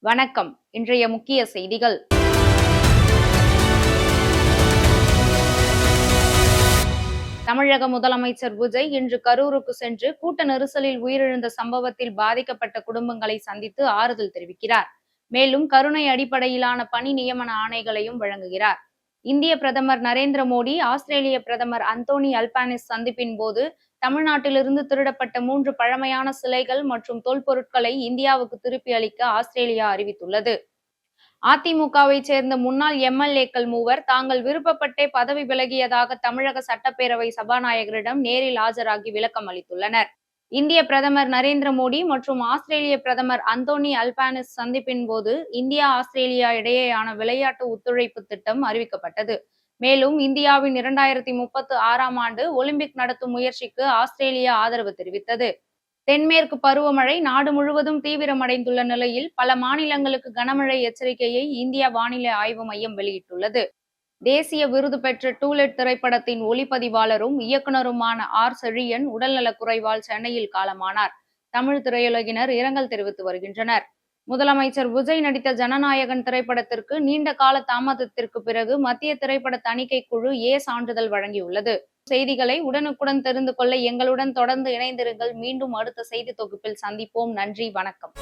வணக்கம். இன்றைய முக்கிய செய்திகள். தமிழக முதலமைச்சர் விஜய் இன்று கரூருக்கு சென்று கூட்ட நெரிசலில் உயிரிழந்த சம்பவத்தில் பாதிக்கப்பட்ட குடும்பங்களை சந்தித்து ஆறுதல் தெரிவிக்கிறார். மேலும் கருணை அடிப்படையிலான பணி நியமன ஆணைகளையும் வழங்குகிறார். இந்திய பிரதமர் நரேந்திர மோடி ஆஸ்திரேலிய பிரதமர் அந்தோனி அல்பானிஸ் சந்திப்பின் போது தமிழ்நாட்டிலிருந்து திருடப்பட்ட 3 பழமையான சிலைகள் மற்றும் தொல்பொருட்களை இந்தியாவுக்கு திருப்பி அளிக்க ஆஸ்திரேலியா அறிவித்துள்ளது. அதிமுகவை சேர்ந்த முன்னாள் எம்எல்ஏக்கள் 3 தாங்கள் விருப்பப்பட்டே பதவி விலகியதாக தமிழக சட்டப்பேரவை சபாநாயகரிடம் நேரில் ஆஜராகி விளக்கம் அளித்துள்ளனர். இந்திய பிரதமர் நரேந்திர மோடி மற்றும் ஆஸ்திரேலிய பிரதமர் அந்தோனி அல்பானிஸ் சந்திப்பின் போது இந்தியா ஆஸ்திரேலியா இடையேயான விளையாட்டு ஒத்துழைப்பு திட்டம் அறிவிக்கப்பட்டது. மேலும் இந்தியாவின் 2036ஆம் ஆண்டு ஒலிம்பிக் நடத்தும் முயற்சிக்கு ஆஸ்திரேலியா ஆதரவு தெரிவித்தது. தென்மேற்கு பருவமழை நாடு முழுவதும் தீவிரமடைந்துள்ள நிலையில் பல மாநிலங்களுக்கு கனமழை எச்சரிக்கையை இந்திய வானிலை ஆய்வு மையம் வெளியிட்டுள்ளது. தேசிய விருது பெற்ற டூலெட் திரைப்படத்தின் ஒளிப்பதிவாளரும் இயக்குனருமான செழியன் உடல்நலக் குறைவால் சென்னையில் காலமானார். தமிழ் திரையுலகினர் இரங்கல் தெரிவித்து வருகின்றனர். முதலமைச்சர் விஜய் நடித்த ஜனநாயகன் திரைப்படத்திற்கு நீண்ட கால தாமதத்திற்கு பிறகு மத்திய திரைப்பட தணிக்கை குழு சான்றிதழ் வழங்கியுள்ளது. செய்திகளை உடனுக்குடன் தெரிந்து கொள்ள எங்களுடன் தொடர்ந்து இணைந்திருங்கள். மீண்டும் அடுத்த செய்தி தொகுப்பில் சந்திப்போம். நன்றி, வணக்கம்.